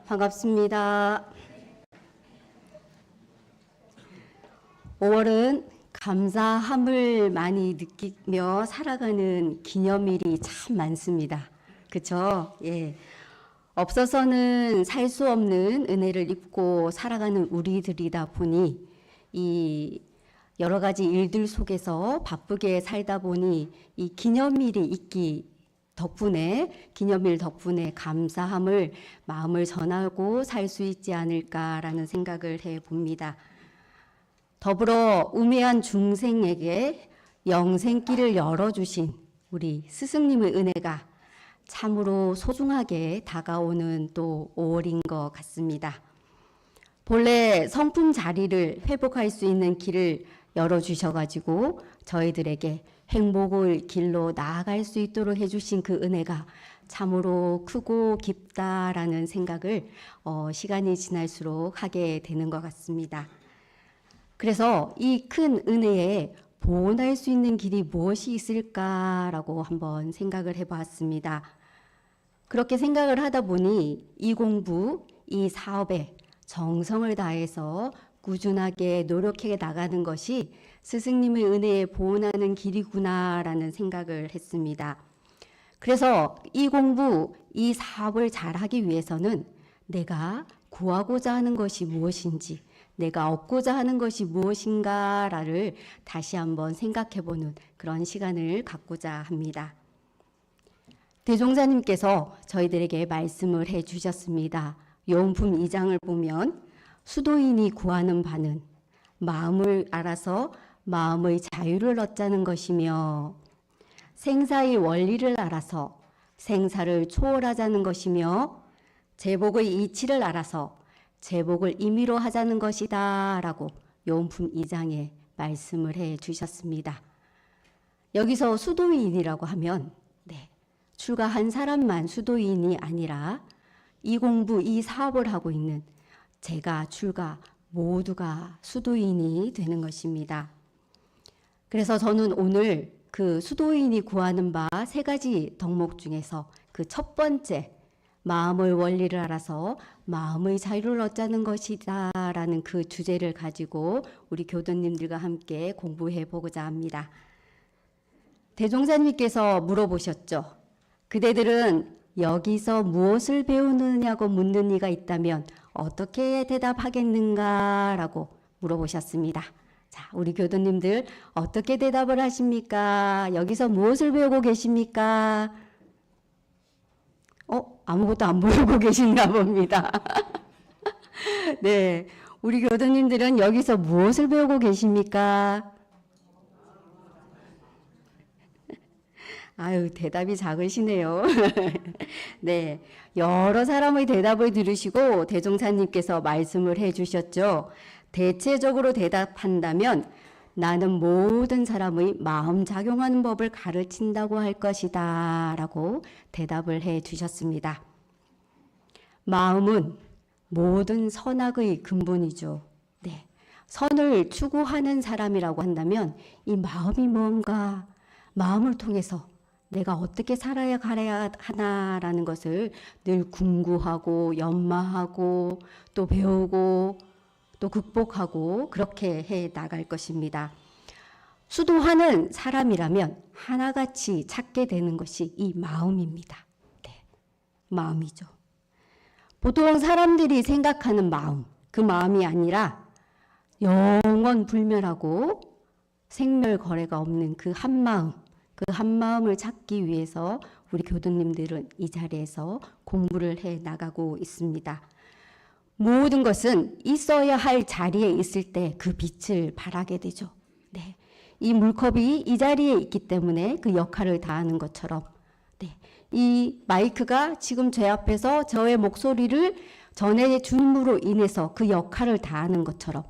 반갑습니다. 5월은 감사함을 많이 느끼며 살아가는 기념일이 참 많습니다. 그렇죠? 예. 없어서는 살 수 없는 은혜를 입고 살아가는 우리들이다 보니 이 여러 가지 일들 속에서 바쁘게 살다 보니 이 기념일이 있기 덕분에 기념일 덕분에 감사함을 마음을 전하고 살 수 있지 않을까라는 생각을 해 봅니다. 더불어 우매한 중생에게 영생길을 열어주신 우리 스승님의 은혜가 참으로 소중하게 다가오는 또 5월인 것 같습니다. 본래 성품 자리를 회복할 수 있는 길을 열어주셔가지고 저희들에게 행복의 길로 나아갈 수 있도록 해주신 그 은혜가 참으로 크고 깊다라는 생각을 시간이 지날수록 하게 되는 것 같습니다. 그래서 이 큰 은혜에 보온할 수 있는 길이 무엇이 있을까라고 한번 생각을 해보았습니다. 그렇게 생각을 하다 보니 이 공부, 이 사업에 정성을 다해서 꾸준하게 노력해 나가는 것이 스승님의 은혜에 보온하는 길이구나라는 생각을 했습니다. 그래서 이 공부, 이 사업을 잘하기 위해서는 내가 구하고자 하는 것이 무엇인지, 내가 얻고자 하는 것이 무엇인가를 다시 한번 생각해보는 그런 시간을 갖고자 합니다. 대종사님께서 저희들에게 말씀을 해주셨습니다. 요한복음 2장을 보면 수도인이 구하는 바는 마음을 알아서 마음의 자유를 얻자는 것이며 생사의 원리를 알아서 생사를 초월하자는 것이며 제복의 이치를 알아서 제복을 임의로 하자는 것이다 라고 요한복음 2장에 말씀을 해 주셨습니다. 여기서 수도인이라고 하면 출가한 사람만 수도인이 아니라 이 공부, 이 사업을 하고 있는 제가 출가 모두가 수도인이 되는 것입니다. 그래서 저는 오늘 그 수도인이 구하는 바 3가지 덕목 중에서 그 첫 번째 마음의 원리를 알아서 마음의 자유를 얻자는 것이다 라는 그 주제를 가지고 우리 교도님들과 함께 공부해 보고자 합니다. 대종사님께서 물어보셨죠. 그대들은 여기서 무엇을 배우느냐고 묻는 이가 있다면 어떻게 대답하겠는가 라고 물어보셨습니다. 자, 우리 교도님들 어떻게 대답을 하십니까? 여기서 무엇을 배우고 계십니까? 아무것도 안 배우고 계신가 봅니다. 네, 우리 교도님들은 여기서 무엇을 배우고 계십니까? 아유, 대답이 작으시네요. 네, 여러 사람의 대답을 들으시고 대종사님께서 말씀을 해주셨죠. 대체적으로 대답한다면 나는 모든 사람의 마음 작용하는 법을 가르친다고 할 것이다 라고 대답을 해 주셨습니다. 마음은 모든 선악의 근본이죠. 네, 선을 추구하는 사람이라고 한다면 이 마음이 뭔가, 마음을 통해서 내가 어떻게 살아야 하나라는 것을 늘 궁구하고 연마하고 또 배우고 또 극복하고 그렇게 해 나갈 것입니다. 수도하는 사람이라면 하나같이 찾게 되는 것이 이 마음입니다. 네, 마음이죠. 보통 사람들이 생각하는 마음, 그 마음이 아니라 영원 불멸하고 생멸거래가 없는 그 한마음, 그 한마음을 찾기 위해서 우리 교도님들은 이 자리에서 공부를 해 나가고 있습니다. 모든 것은 있어야 할 자리에 있을 때 그 빛을 발하게 되죠. 네, 이 물컵이 이 자리에 있기 때문에 그 역할을 다하는 것처럼 이 마이크가 지금 제 앞에서 저의 목소리를 전해줌으로 인해서 그 역할을 다하는 것처럼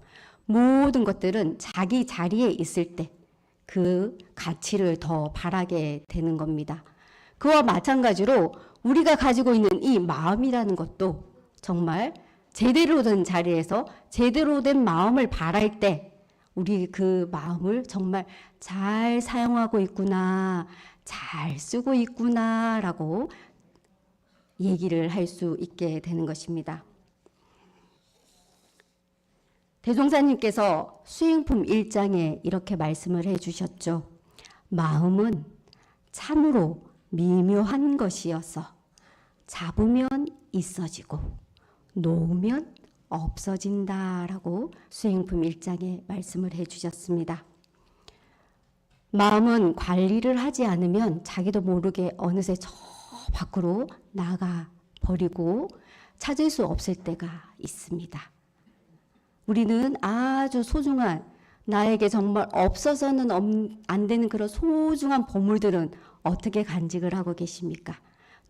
모든 것들은 자기 자리에 있을 때 그 가치를 더 바라게 되는 겁니다. 그와 마찬가지로 우리가 가지고 있는 이 마음이라는 것도 정말 제대로 된 자리에서 제대로 된 마음을 바랄 때 우리 그 마음을 정말 잘 사용하고 있구나, 잘 쓰고 있구나라고 얘기를 할 수 있게 되는 것입니다. 대종사님께서 수행품 1장에 이렇게 말씀을 해주셨죠. 마음은 참으로 미묘한 것이어서 잡으면 있어지고 놓으면 없어진다라고 수행품 1장에 말씀을 해주셨습니다. 마음은 관리를 하지 않으면 자기도 모르게 어느새 저 밖으로 나가 버리고 찾을 수 없을 때가 있습니다. 우리는 아주 소중한, 나에게 정말 없어서는 안 되는 그런 소중한 보물들은 어떻게 간직을 하고 계십니까?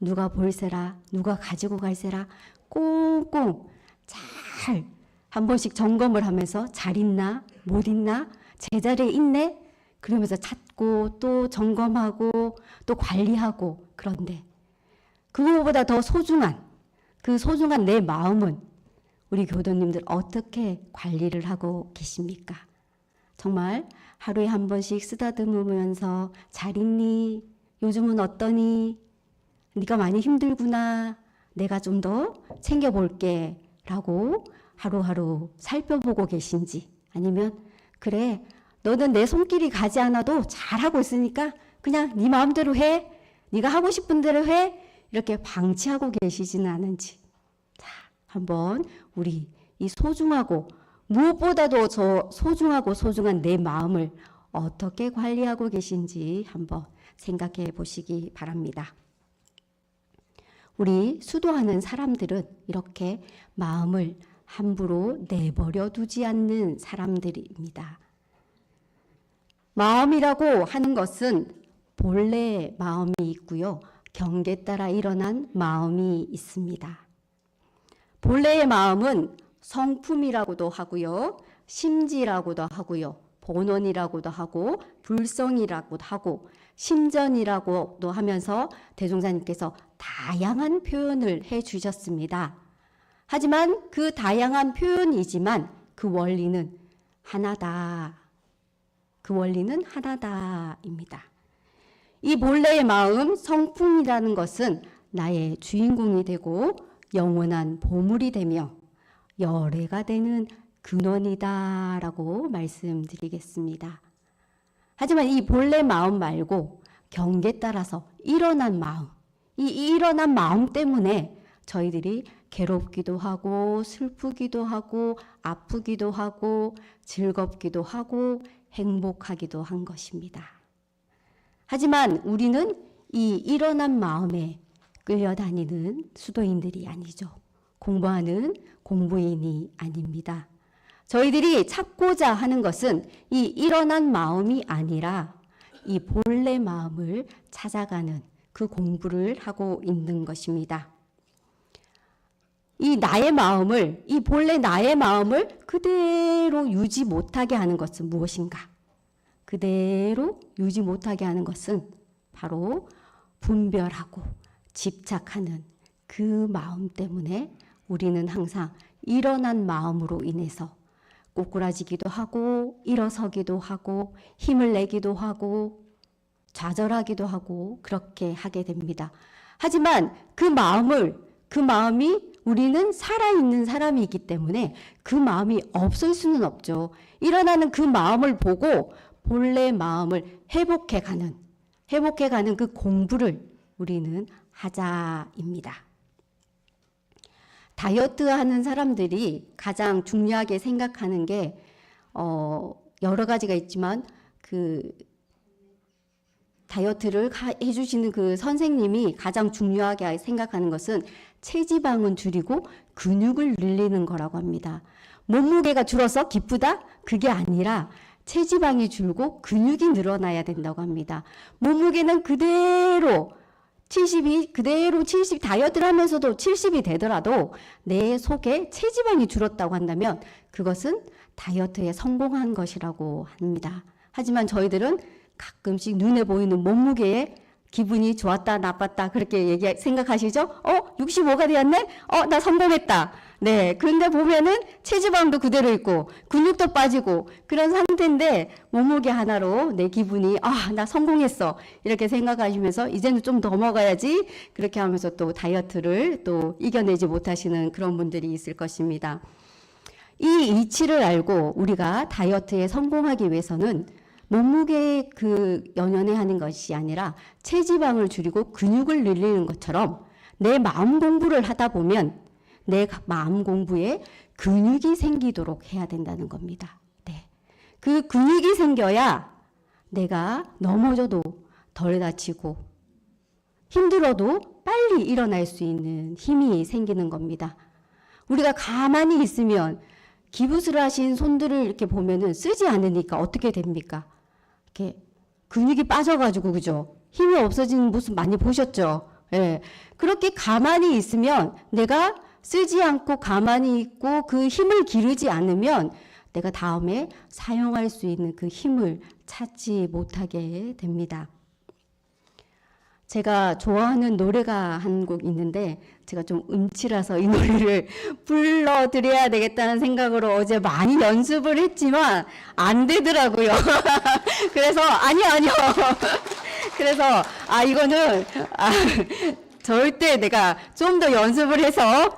누가 볼세라, 누가 가지고 갈세라 꽁꽁 잘 한 번씩 점검을 하면서 잘 있나, 못 있나, 제자리에 있네, 그러면서 찾고 또 점검하고 또 관리하고. 그런데 그거보다 더 소중한, 그 소중한 내 마음은 우리 교도님들 어떻게 관리를 하고 계십니까? 정말 하루에 한 번씩 쓰다듬으면서 잘 있니? 요즘은 어떠니? 네가 많이 힘들구나. 내가 좀 더 챙겨볼게 라고 하루하루 살펴보고 계신지, 아니면 그래 너는 내 손길이 가지 않아도 잘하고 있으니까 그냥 네 마음대로 해, 네가 하고 싶은 대로 해, 이렇게 방치하고 계시지는 않은지. 자, 한번 우리 이 소중하고 무엇보다도 저 소중하고 소중한 내 마음을 어떻게 관리하고 계신지 한번 생각해 보시기 바랍니다. 우리 수도하는 사람들은 이렇게 마음을 함부로 내버려 두지 않는 사람들입니다. 마음이라고 하는 것은 본래 마음이 있고요, 경계에 따라 일어난 마음이 있습니다. 본래의 마음은 성품이라고도 하고요, 심지라고도 하고요, 본원이라고도 하고 불성이라고도 하고 심전이라고도 하면서 대종사님께서 다양한 표현을 해 주셨습니다. 하지만 그 다양한 표현이지만 그 원리는 하나다. 그 원리는 하나다입니다. 이 본래의 마음, 성품이라는 것은 나의 주인공이 되고 영원한 보물이 되며 열애가 되는 근원이다라고 말씀드리겠습니다. 하지만 이 본래 마음 말고 경계에 따라서 일어난 마음, 이 일어난 마음 때문에 저희들이 괴롭기도 하고 슬프기도 하고 아프기도 하고 즐겁기도 하고 행복하기도 한 것입니다. 하지만 우리는 이 일어난 마음에 끌려다니는 수도인들이 아니죠. 공부하는 공부인이 아닙니다. 저희들이 찾고자 하는 것은 이 일어난 마음이 아니라 이 본래 마음을 찾아가는 그 공부를 하고 있는 것입니다. 이 나의 마음을, 이 본래 나의 마음을 그대로 유지 못하게 하는 것은 무엇인가? 그대로 유지 못하게 하는 것은 바로 분별하고 집착하는 그 마음 때문에 우리는 항상 일어난 마음으로 인해서 꼬꾸라지기도 하고 일어서기도 하고 힘을 내기도 하고 좌절하기도 하고 그렇게 하게 됩니다. 하지만 그 마음이 우리는 살아있는 사람이기 때문에 그 마음이 없을 수는 없죠. 일어나는 그 마음을 보고 본래 마음을 회복해가는 그 공부를 우리는 하자입니다. 다이어트 하는 사람들이 가장 중요하게 생각하는 게 여러 가지가 있지만 그 다이어트를 해주시는 그 선생님이 가장 중요하게 생각하는 것은 체지방은 줄이고 근육을 늘리는 거라고 합니다. 몸무게가 줄어서 기쁘다? 그게 아니라 체지방이 줄고 근육이 늘어나야 된다고 합니다. 몸무게는 그대로 70 다이어트를 하면서도 70이 되더라도 내 속에 체지방이 줄었다고 한다면 그것은 다이어트에 성공한 것이라고 합니다. 하지만 저희들은 가끔씩 눈에 보이는 몸무게에 기분이 좋았다, 나빴다, 그렇게 생각하시죠? 65가 되었네? 나 성공했다. 네. 그런데 보면은 체지방도 그대로 있고, 근육도 빠지고, 그런 상태인데, 몸무게 하나로 내 기분이, 나 성공했어. 이렇게 생각하시면서, 이제는 좀 더 먹어야지. 그렇게 하면서 또 다이어트를 또 이겨내지 못하시는 그런 분들이 있을 것입니다. 이 이치를 알고 우리가 다이어트에 성공하기 위해서는 몸무게에 연연해 하는 것이 아니라 체지방을 줄이고 근육을 늘리는 것처럼 내 마음 공부를 하다 보면 내 마음 공부에 근육이 생기도록 해야 된다는 겁니다. 네. 그 근육이 생겨야 내가 넘어져도 덜 다치고 힘들어도 빨리 일어날 수 있는 힘이 생기는 겁니다. 우리가 가만히 있으면 기부스라신 손들을 이렇게 보면은 쓰지 않으니까 어떻게 됩니까? 이렇게 근육이 빠져가지고, 그죠? 힘이 없어지는 모습 많이 보셨죠? 예. 그렇게 가만히 있으면 내가 쓰지 않고 가만히 있고 그 힘을 기르지 않으면 내가 다음에 사용할 수 있는 그 힘을 찾지 못하게 됩니다. 제가 좋아하는 노래가 한 곡 있는데 제가 좀 음치라서 이 노래를 불러드려야 되겠다는 생각으로 어제 많이 연습을 했지만 안 되더라고요. 그래서 아니요. 그래서 이거는 절대 내가 좀 더 연습을 해서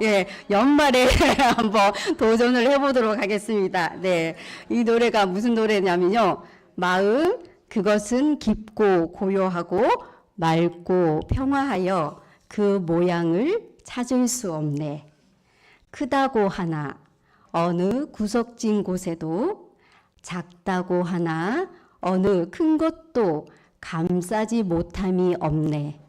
연말에 한번 도전을 해보도록 하겠습니다. 네, 이 노래가 무슨 노래냐면요. 마음 그것은 깊고 고요하고 맑고 평화하여 그 모양을 찾을 수 없네. 크다고 하나 어느 구석진 곳에도 작다고 하나 어느 큰 것도 감싸지 못함이 없네.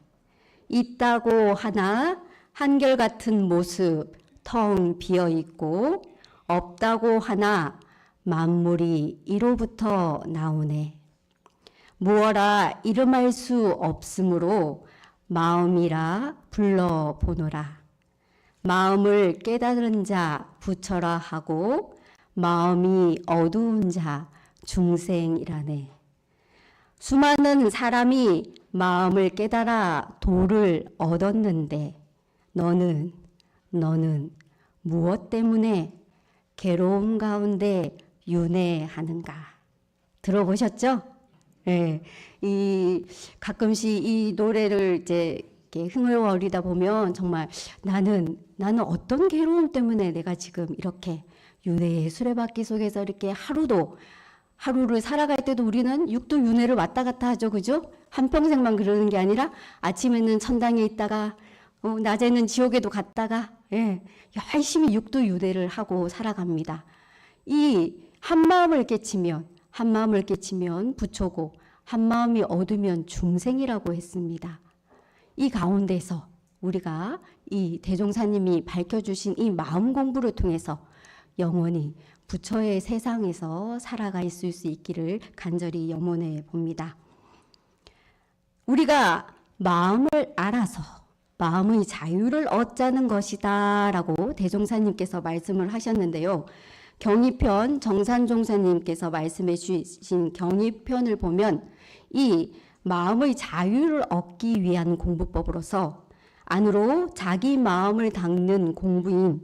있다고 하나 한결같은 모습 텅 비어 있고 없다고 하나 만물이 이로부터 나오네. 무어라 이름할 수 없으므로 마음이라 불러보노라. 마음을 깨달은 자 부처라 하고 마음이 어두운 자 중생이라네. 수많은 사람이 마음을 깨달아 도를 얻었는데 너는 무엇 때문에 괴로움 가운데 윤회하는가? 들어보셨죠? 네, 가끔씩 이 노래를 이제 이렇게 흥얼거리다 보면 정말 나는 어떤 괴로움 때문에 내가 지금 이렇게 윤회의 수레바퀴 속에서 이렇게 하루를 살아갈 때도 우리는 육도 윤회를 왔다 갔다 하죠, 그죠? 한평생만 그러는 게 아니라 아침에는 천당에 있다가 낮에는 지옥에도 갔다가 열심히 육도 윤회를 하고 살아갑니다. 이 한마음을 깨치면 부처고 한마음이 어두면 중생이라고 했습니다. 이 가운데서 우리가 이 대종사님이 밝혀주신 이 마음 공부를 통해서 영원히 부처의 세상에서 살아갈 수 있기를 간절히 염원해 봅니다. 우리가 마음을 알아서 마음의 자유를 얻자는 것이다 라고 대종사님께서 말씀을 하셨는데요. 경의편 정산종사님께서 말씀해 주신 경의편을 보면 이 마음의 자유를 얻기 위한 공부법으로서 안으로 자기 마음을 닦는 공부인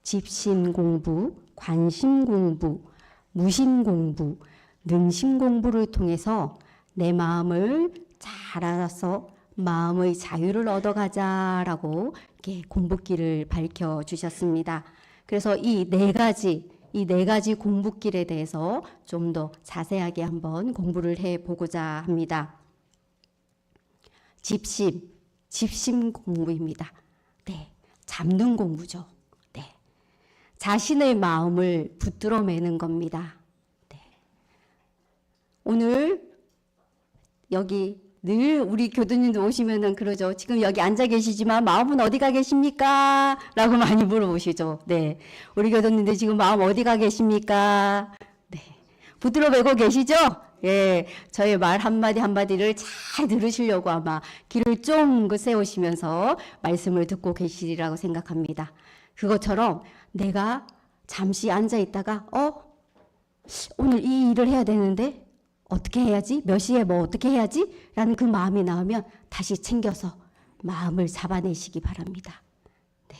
집신 공부, 관심 공부, 무심 공부, 능심 공부를 통해서 내 마음을 잘 알아서 마음의 자유를 얻어가자라고 이렇게 공부길을 밝혀 주셨습니다. 그래서 이 네 가지 공부길에 대해서 좀 더 자세하게 한번 공부를 해보고자 합니다. 집심 공부입니다. 네, 잡는 공부죠. 네, 자신의 마음을 붙들어매는 겁니다. 네. 오늘 여기 늘 우리 교도님들 오시면은 그러죠. 지금 여기 앉아 계시지만 마음은 어디가 계십니까? 라고 많이 물어보시죠. 네. 우리 교도님들 지금 마음 어디가 계십니까? 네. 붙들어 매고 계시죠? 예. 저의 말 한마디 한마디를 잘 들으시려고 아마 길을 쫑긋 세우시면서 말씀을 듣고 계시리라고 생각합니다. 그것처럼 내가 잠시 앉아 있다가, 오늘 이 일을 해야 되는데, 어떻게 해야지? 몇 시에 뭐 어떻게 해야지? 라는 그 마음이 나오면 다시 챙겨서 마음을 잡아내시기 바랍니다. 네.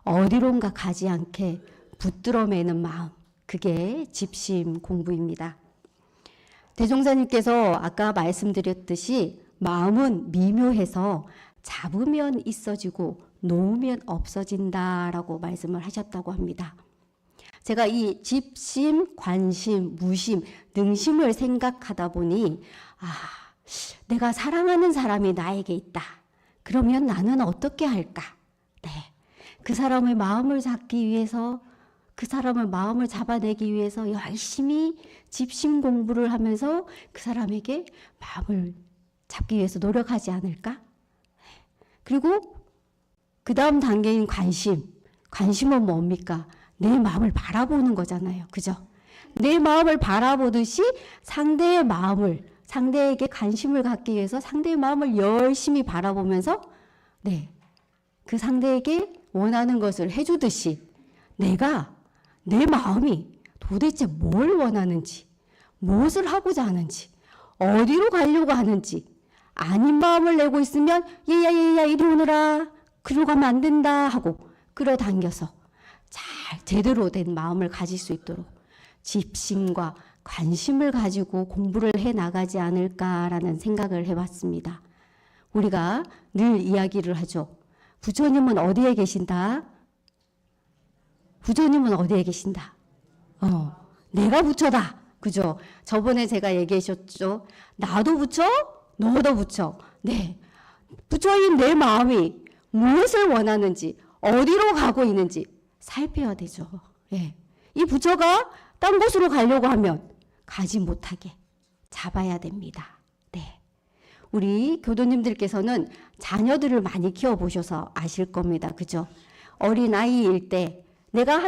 어디론가 가지 않게 붙들어 매는 마음, 그게 집심 공부입니다. 대종사님께서 아까 말씀드렸듯이 마음은 미묘해서 잡으면 있어지고 놓으면 없어진다라고 말씀을 하셨다고 합니다. 제가 이 집심, 관심, 무심, 능심을 생각하다 보니 내가 사랑하는 사람이 나에게 있다. 그러면 나는 어떻게 할까? 네. 그 사람의 마음을 잡기 위해서, 그 사람의 마음을 잡아내기 위해서 열심히 집심 공부를 하면서 그 사람에게 마음을 잡기 위해서 노력하지 않을까? 그리고 그 다음 단계인 관심. 관심은 뭡니까? 내 마음을 바라보는 거잖아요. 그죠? 내 마음을 바라보듯이 상대의 마음을, 상대에게 관심을 갖기 위해서 상대의 마음을 열심히 바라보면서 그 상대에게 원하는 것을 해주듯이 내가 내 마음이 도대체 뭘 원하는지, 무엇을 하고자 하는지, 어디로 가려고 하는지 아닌 마음을 내고 있으면 얘야 이리 오너라, 그리로 가면 안 된다 하고 끌어당겨서 잘 제대로 된 마음을 가질 수 있도록 집심과 관심을 가지고 공부를 해 나가지 않을까라는 생각을 해봤습니다. 우리가 늘 이야기를 하죠. 부처님은 어디에 계신다? 부처님은 어디에 계신다? 내가 부처다. 그죠? 저번에 제가 얘기하셨죠. 나도 부처, 너도 부처. 네. 부처인 내 마음이 무엇을 원하는지, 어디로 가고 있는지 살펴야 되죠. 예. 이 부처가 딴 곳으로 가려고 하면 가지 못하게 잡아야 됩니다. 네. 우리 교도님들께서는 자녀들을 많이 키워보셔서 아실 겁니다. 그죠? 어린 아이일 때 내가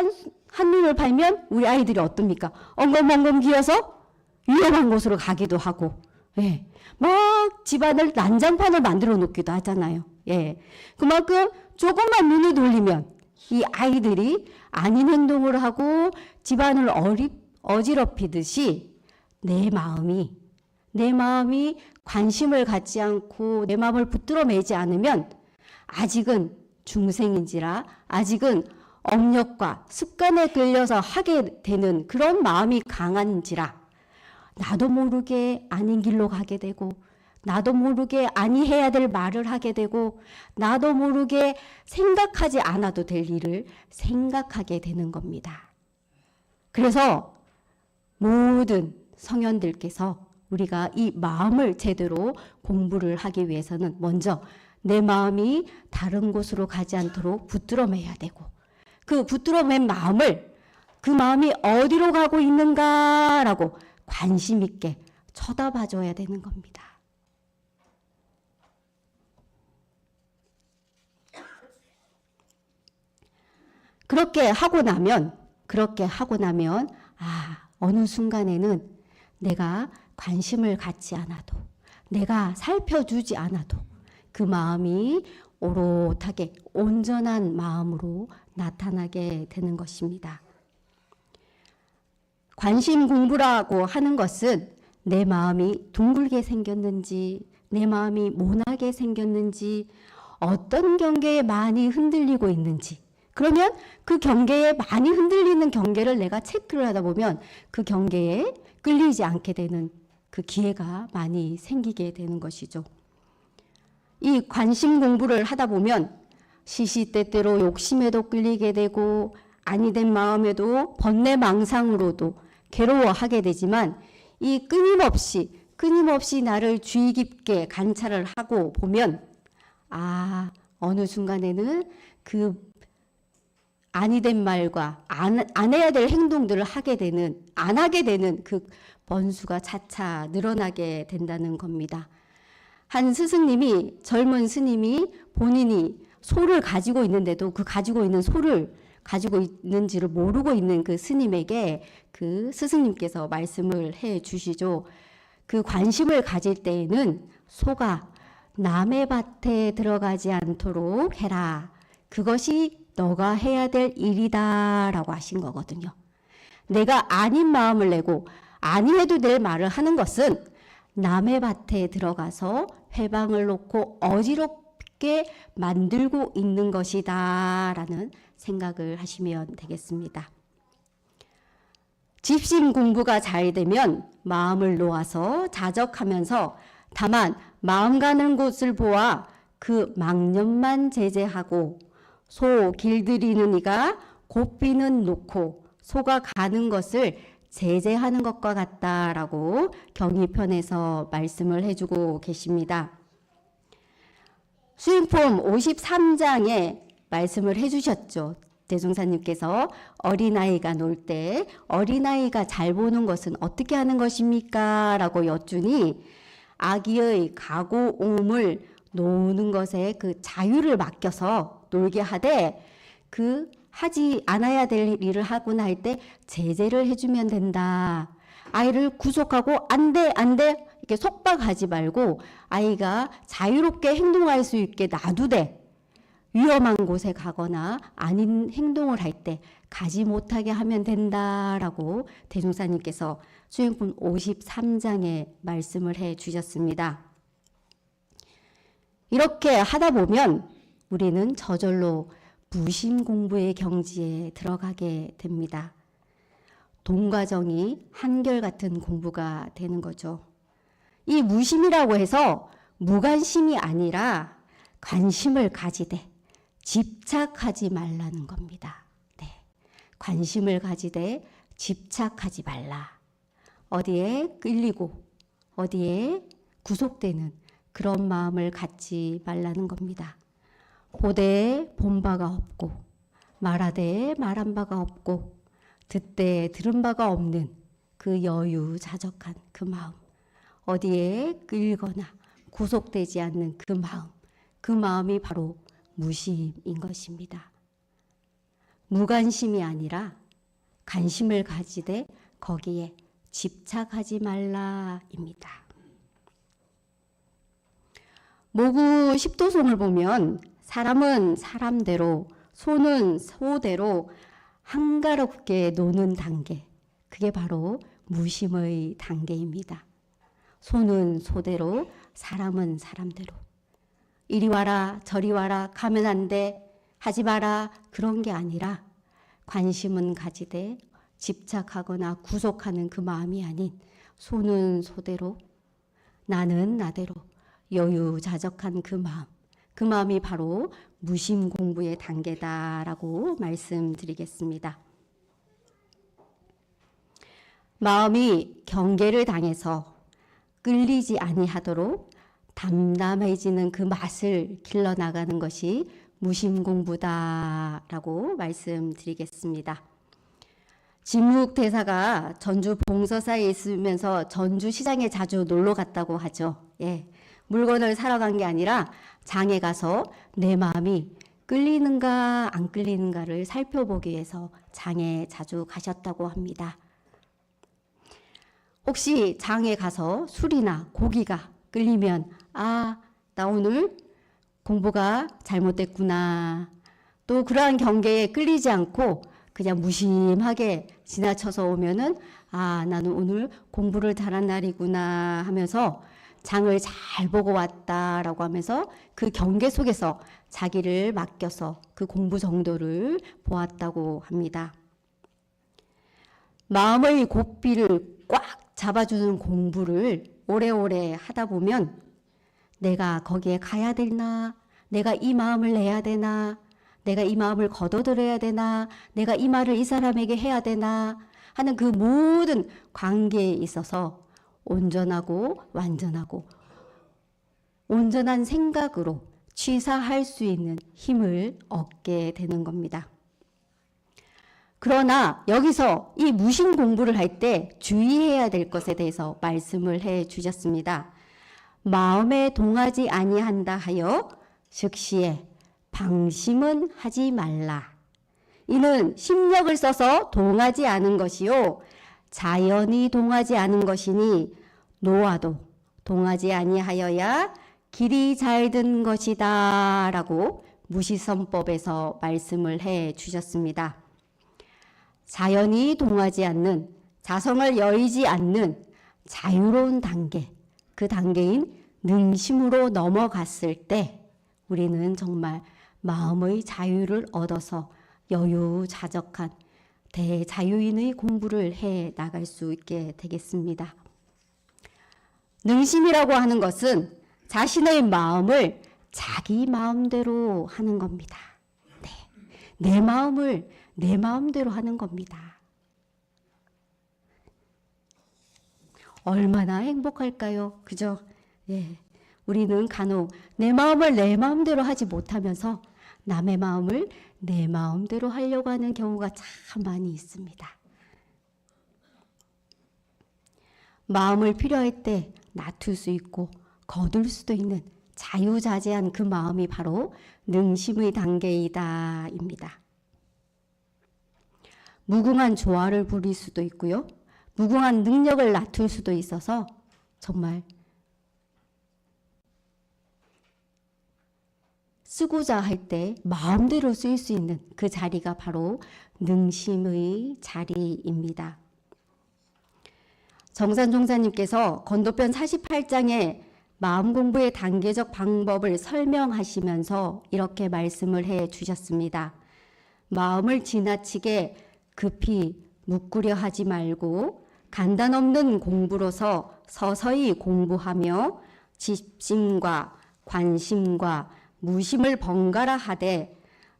한눈을 팔면 우리 아이들이 어떻습니까? 엉금엉금 기어서 위험한 곳으로 가기도 하고, 예. 막 집안을 난장판을 만들어 놓기도 하잖아요. 예. 그만큼 조금만 눈을 돌리면 이 아이들이 아닌 행동을 하고 집안을 어지럽히듯이 내 마음이 관심을 갖지 않고 내 마음을 붙들어 매지 않으면 아직은 중생인지라, 아직은 업력과 습관에 끌려서 하게 되는 그런 마음이 강한지라 나도 모르게 아닌 길로 가게 되고, 나도 모르게 아니 해야 될 말을 하게 되고, 나도 모르게 생각하지 않아도 될 일을 생각하게 되는 겁니다. 그래서 모든 성현들께서 우리가 이 마음을 제대로 공부를 하기 위해서는 먼저 내 마음이 다른 곳으로 가지 않도록 붙들어 매야 되고, 그 붙들어 맨 마음을, 그 마음이 어디로 가고 있는가라고 관심 있게 쳐다봐 줘야 되는 겁니다. 그렇게 하고 나면 어느 순간에는 내가 관심을 갖지 않아도, 내가 살펴주지 않아도 그 마음이 오롯하게 온전한 마음으로 나타나게 되는 것입니다. 관심 공부라고 하는 것은 내 마음이 둥글게 생겼는지, 내 마음이 모나게 생겼는지, 어떤 경계에 많이 흔들리고 있는지, 그러면 그 경계에 많이 흔들리는 경계를 내가 체크를 하다 보면 그 경계에 끌리지 않게 되는 그 기회가 많이 생기게 되는 것이죠. 이 관심 공부를 하다 보면 시시때때로 욕심에도 끌리게 되고 아니된 마음에도 번뇌망상으로도 괴로워하게 되지만, 이 끊임없이 나를 주의 깊게 관찰을 하고 보면 어느 순간에는 그 아니된 말과 안 해야 될 행동들을 안 하게 되는 그 번수가 차차 늘어나게 된다는 겁니다. 한 스승님이, 젊은 스님이 본인이 소를 가지고 있는데도 그 가지고 있는 소를 가지고 있는지를 모르고 있는 그 스님에게 그 스승님께서 말씀을 해 주시죠. 그 관심을 가질 때에는 소가 남의 밭에 들어가지 않도록 해라. 그것이 너가 해야 될 일이다 라고 하신 거거든요. 내가 아닌 마음을 내고 아니해도 될 말을 하는 것은 남의 밭에 들어가서 회방을 놓고 어지럽게 만들고 있는 것이다 라는 생각을 하시면 되겠습니다. 집신 공부가 잘 되면 마음을 놓아서 자적하면서 다만 마음 가는 곳을 보아 그 망념만 제재하고 소 길들이는 이가 곱비는 놓고 소가 가는 것을 제재하는 것과 같다라고 경의편에서 말씀을 해주고 계십니다. 수행품 53장에 말씀을 해주셨죠. 대종사님께서 어린아이가 놀 때 어린아이가 잘 보는 것은 어떻게 하는 것입니까? 라고 여쭈니 아기의 가고옴을 노는 것에 그 자유를 맡겨서 놀게 하되 그 하지 않아야 될 일을 하고 날 때 제재를 해주면 된다. 아이를 구속하고 안 돼, 안 돼 이렇게 속박하지 말고 아이가 자유롭게 행동할 수 있게 놔두되 위험한 곳에 가거나 아닌 행동을 할 때 가지 못하게 하면 된다라고 대종사님께서 수행품 53장에 말씀을 해 주셨습니다. 이렇게 하다 보면 우리는 저절로 무심 공부의 경지에 들어가게 됩니다. 동과정이 한결같은 공부가 되는 거죠. 이 무심이라고 해서 무관심이 아니라 관심을 가지되 집착하지 말라는 겁니다. 네. 관심을 가지되 집착하지 말라. 어디에 끌리고 어디에 구속되는 그런 마음을 갖지 말라는 겁니다. 보되 본 바가 없고 말하되 말한 바가 없고 듣되 들은 바가 없는 그 여유자적한 그 마음, 어디에 끌거나 구속되지 않는 그 마음, 그 마음이 바로 무심인 것입니다. 무관심이 아니라 관심을 가지되 거기에 집착하지 말라입니다. 모구 십도송을 보면 사람은 사람대로, 소는 소대로 한가롭게 노는 단계, 그게 바로 무심의 단계입니다. 소는 소대로, 사람은 사람대로. 이리 와라, 저리 와라, 가면 안 돼, 하지 마라, 그런 게 아니라 관심은 가지되 집착하거나 구속하는 그 마음이 아닌 소는 소대로, 나는 나대로 여유자적한 그 마음, 그 마음이 바로 무심 공부의 단계다라고 말씀드리겠습니다. 마음이 경계를 당해서 끌리지 아니하도록 담담해지는 그 맛을 길러나가는 것이 무심 공부다라고 말씀드리겠습니다. 진묵 대사가 전주 봉서사에 있으면서 전주 시장에 자주 놀러 갔다고 하죠. 예. 물건을 사러 간 게 아니라 장에 가서 내 마음이 끌리는가 안 끌리는가를 살펴보기 위해서 장에 자주 가셨다고 합니다. 혹시 장에 가서 술이나 고기가 끌리면 나 오늘 공부가 잘못됐구나. 또 그러한 경계에 끌리지 않고 그냥 무심하게 지나쳐서 오면은 나는 오늘 공부를 잘한 날이구나 하면서 장을 잘 보고 왔다라고 하면서 그 경계 속에서 자기를 맡겨서 그 공부 정도를 보았다고 합니다. 마음의 고삐를 꽉 잡아주는 공부를 오래오래 하다 보면 내가 거기에 가야 되나, 내가 이 마음을 내야 되나, 내가 이 마음을 거둬들여야 되나, 내가 이 말을 이 사람에게 해야 되나 하는 그 모든 관계에 있어서 온전하고 완전하고 온전한 생각으로 취사할 수 있는 힘을 얻게 되는 겁니다. 그러나 여기서 이 무심 공부를 할 때 주의해야 될 것에 대해서 말씀을 해 주셨습니다. 마음에 동하지 아니한다 하여 즉시에 방심은 하지 말라. 이는 심력을 써서 동하지 않은 것이요 자연히 동하지 않은 것이니 노와도 동하지 아니하여야 길이 잘 든 것이다 라고 무시선법에서 말씀을 해 주셨습니다. 자연히 동하지 않는 자성을 여의지 않는 자유로운 단계, 그 단계인 능심으로 넘어갔을 때 우리는 정말 마음의 자유를 얻어서 여유자적한 대자유인의 공부를 해 나갈 수 있게 되겠습니다. 능심이라고 하는 것은 자신의 마음을 자기 마음대로 하는 겁니다. 네. 내 마음을 내 마음대로 하는 겁니다. 얼마나 행복할까요? 그죠? 예. 우리는 간혹 내 마음을 내 마음대로 하지 못하면서 남의 마음을 내 마음대로 하려고 하는 경우가 참 많이 있습니다. 마음을 필요할 때 놔둘 수 있고 거둘 수도 있는 자유자재한 그 마음이 바로 능심의 단계이다입니다. 무궁한 조화를 부릴 수도 있고요. 무궁한 능력을 놔둘 수도 있어서 정말 쓰고자 할 때 마음대로 쓸 수 있는 그 자리가 바로 능심의 자리입니다. 정산종사님께서 건도편 48장에 마음 공부의 단계적 방법을 설명하시면서 이렇게 말씀을 해 주셨습니다. 마음을 지나치게 급히 묶으려 하지 말고 간단 없는 공부로서 서서히 공부하며 집심과 관심과 무심을 번갈아 하되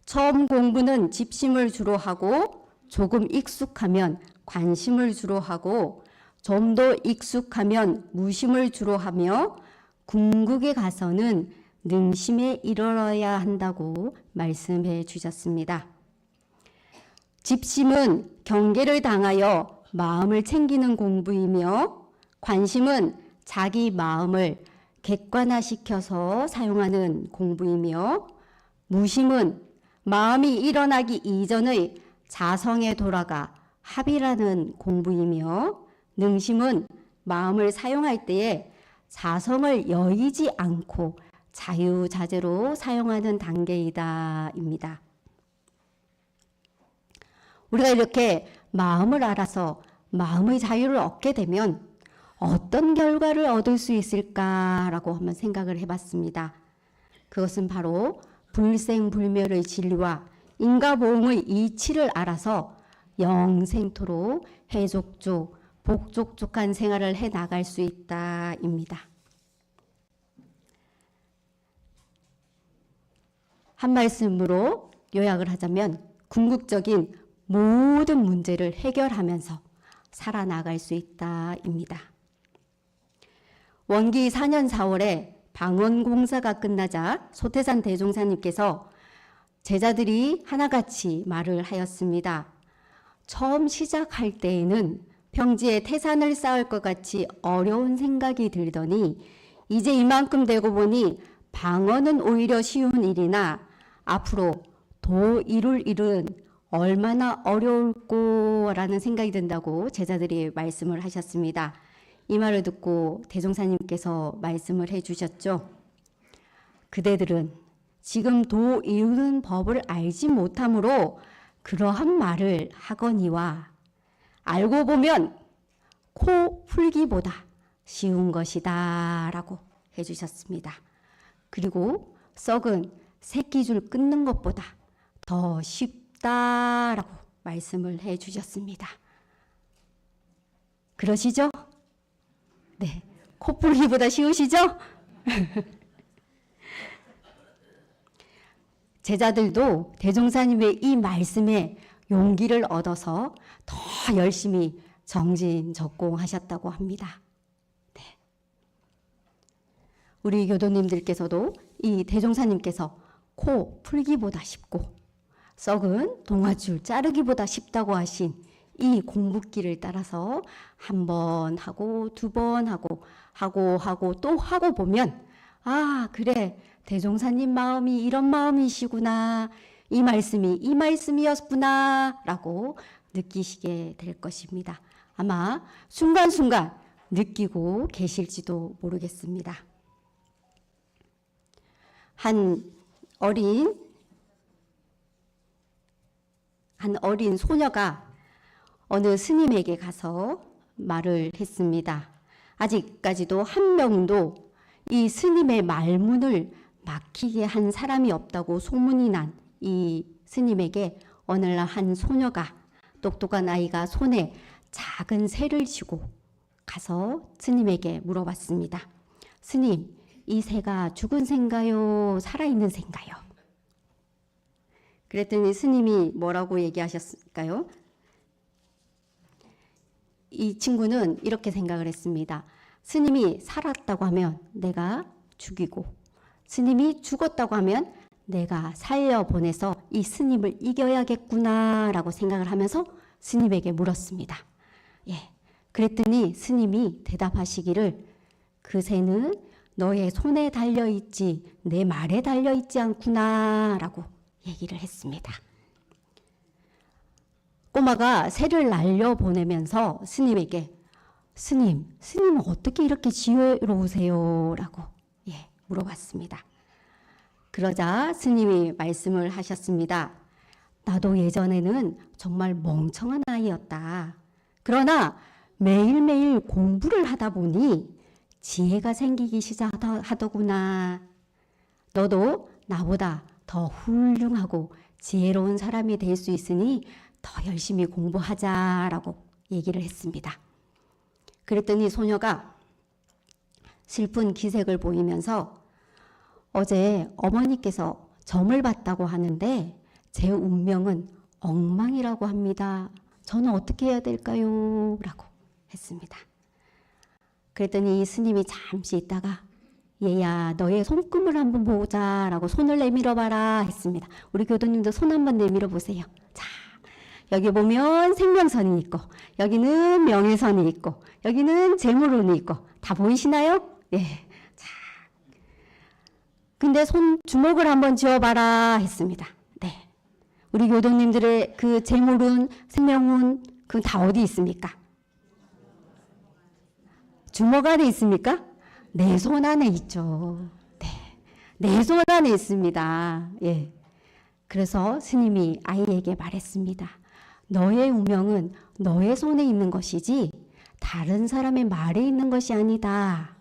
처음 공부는 집심을 주로 하고 조금 익숙하면 관심을 주로 하고 좀 더 익숙하면 무심을 주로 하며 궁극에 가서는 능심에 이르러야 한다고 말씀해 주셨습니다. 집심은 경계를 당하여 마음을 챙기는 공부이며 관심은 자기 마음을 객관화시켜서 사용하는 공부이며 무심은 마음이 일어나기 이전의 자성에 돌아가 합의라는 공부이며 능심은 마음을 사용할 때에 자성을 여의지 않고 자유자재로 사용하는 단계이다입니다. 우리가 이렇게 마음을 알아서 마음의 자유를 얻게 되면 어떤 결과를 얻을 수 있을까라고 한번 생각을 해봤습니다. 그것은 바로 불생불멸의 진리와 인과보응의 이치를 알아서 영생토록 해족족, 복족족한 생활을 해나갈 수 있다입니다. 한 말씀으로 요약을 하자면 궁극적인 모든 문제를 해결하면서 살아나갈 수 있다입니다. 원기 4년 4월에 방언공사가 끝나자 소태산 대종사님께서 제자들이 하나같이 말을 하였습니다. 처음 시작할 때에는 평지에 태산을 쌓을 것 같이 어려운 생각이 들더니 이제 이만큼 되고 보니 방언은 오히려 쉬운 일이나 앞으로 도 이룰 일은 얼마나 어려울꼬라는 생각이 든다고 제자들이 말씀을 하셨습니다. 이 말을 듣고 대종사님께서 말씀을 해주셨죠. 그대들은 지금 도 이루는 법을 알지 못하므로 그러한 말을 하거니와 알고 보면 코 풀기보다 쉬운 것이다 라고 해주셨습니다. 그리고 썩은 새끼줄 끊는 것보다 더 쉽다라고 말씀을 해주셨습니다. 그러시죠? 네, 코 풀기보다 쉬우시죠? 제자들도 대종사님의 이 말씀에 용기를 얻어서 더 열심히 정진적공하셨다고 합니다. 네. 우리 교도님들께서도 이 대종사님께서 코 풀기보다 쉽고 썩은 동아줄 자르기보다 쉽다고 하신 이 공부길을 따라서 한 번 하고 두 번 하고 또 하고 보면 아 그래 대종사님 마음이 이런 마음이시구나 이 말씀이 이 말씀이었구나 라고 느끼시게 될 것입니다. 아마 순간순간 느끼고 계실지도 모르겠습니다. 한 어린 소녀가 어느 스님에게 가서 말을 했습니다. 아직까지도 한 명도 이 스님의 말문을 막히게 한 사람이 없다고 소문이 난 이 스님에게 어느 날 한 소녀가, 똑똑한 아이가 손에 작은 새를 쥐고 가서 스님에게 물어봤습니다. 스님, 이 새가 죽은 새인가요? 살아있는 새인가요? 그랬더니 스님이 뭐라고 얘기하셨을까요? 이 친구는 이렇게 생각을 했습니다. 스님이 살았다고 하면 내가 죽이고, 스님이 죽었다고 하면 내가 살려보내서 이 스님을 이겨야겠구나 라고 생각을 하면서 스님에게 물었습니다. 예, 그랬더니 스님이 대답하시기를, 그 새는 너의 손에 달려있지 내 말에 달려있지 않구나 라고 얘기를 했습니다. 꼬마가 새를 날려보내면서 스님에게, 스님은 어떻게 이렇게 지혜로우세요? 라고 물어봤습니다. 그러자 스님이 말씀을 하셨습니다. 나도 예전에는 정말 멍청한 아이였다. 그러나 매일매일 공부를 하다 보니 지혜가 생기기 시작하더구나. 너도 나보다 더 훌륭하고 지혜로운 사람이 될 수 있으니 더 열심히 공부하자라고 얘기를 했습니다. 그랬더니 소녀가 슬픈 기색을 보이면서, 어제 어머니께서 점을 봤다고 하는데 제 운명은 엉망이라고 합니다. 저는 어떻게 해야 될까요? 라고 했습니다. 그랬더니 스님이 잠시 있다가, 얘야, 너의 손금을 한번 보자 라고 손을 내밀어 봐라 했습니다. 우리 교도님도 손 한번 내밀어 보세요. 자, 여기 보면 생명선이 있고, 여기는 명예선이 있고, 여기는 재물운이 있고, 다 보이시나요? 예. 자, 근데 주먹을 한번 쥐어봐라 했습니다. 네. 우리 교도님들의 그 재물운, 생명운, 그건 다 어디 있습니까? 주먹 안에 있습니까? 내 손 안에 있죠. 네. 내 손 안에 있습니다. 예. 그래서 스님이 아이에게 말했습니다. 너의 운명은 너의 손에 있는 것이지 다른 사람의 말에 있는 것이 아니다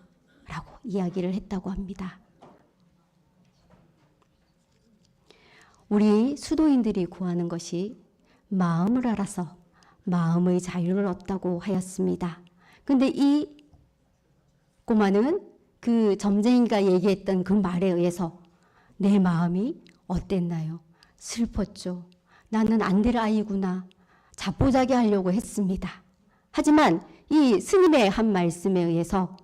라고 이야기를 했다고 합니다. 우리 수도인들이 구하는 것이 마음을 알아서 마음의 자유를 얻다고 하였습니다. 근데 이 꼬마는 그 점쟁이가 얘기했던 그 말에 의해서 내 마음이 어땠나요? 슬펐죠. 나는 안 될 아이구나. 자포자기 하려고 했습니다. 하지만 이 스님의 한 말씀에 의해서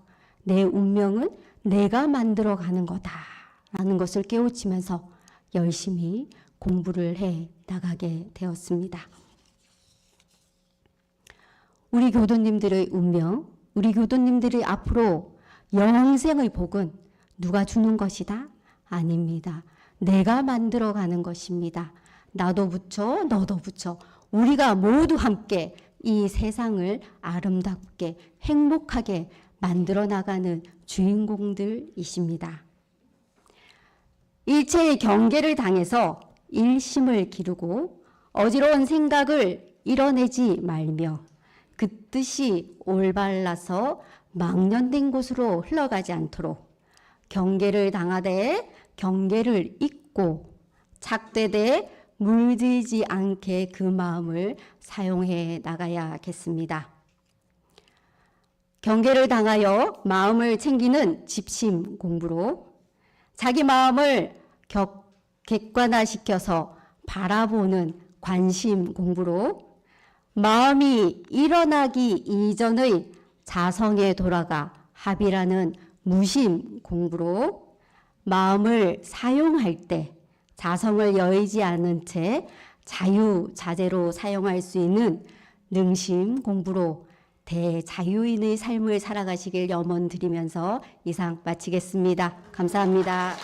내 운명은 내가 만들어가는 거다라는 것을 깨우치면서 열심히 공부를 해 나가게 되었습니다. 우리 교도님들의 운명, 우리 교도님들의 앞으로 영생의 복은 누가 주는 것이다? 아닙니다. 내가 만들어가는 것입니다. 나도 붙여, 너도 붙여. 우리가 모두 함께 이 세상을 아름답게 행복하게 만들어 나가는 주인공들이십니다. 일체의 경계를 당해서 일심을 기르고 어지러운 생각을 이뤄내지 말며 그 뜻이 올발라서 망년된 곳으로 흘러가지 않도록 경계를 당하되 경계를 잊고 착되되 물들지 않게 그 마음을 사용해 나가야겠습니다. 경계를 당하여 마음을 챙기는 집심 공부로 자기 마음을 객관화시켜서 바라보는 관심 공부로 마음이 일어나기 이전의 자성에 돌아가 합이라는 무심 공부로 마음을 사용할 때 자성을 여의지 않은 채 자유자재로 사용할 수 있는 능심 공부로 대자유인의 삶을 살아가시길 염원드리면서 이상 마치겠습니다. 감사합니다.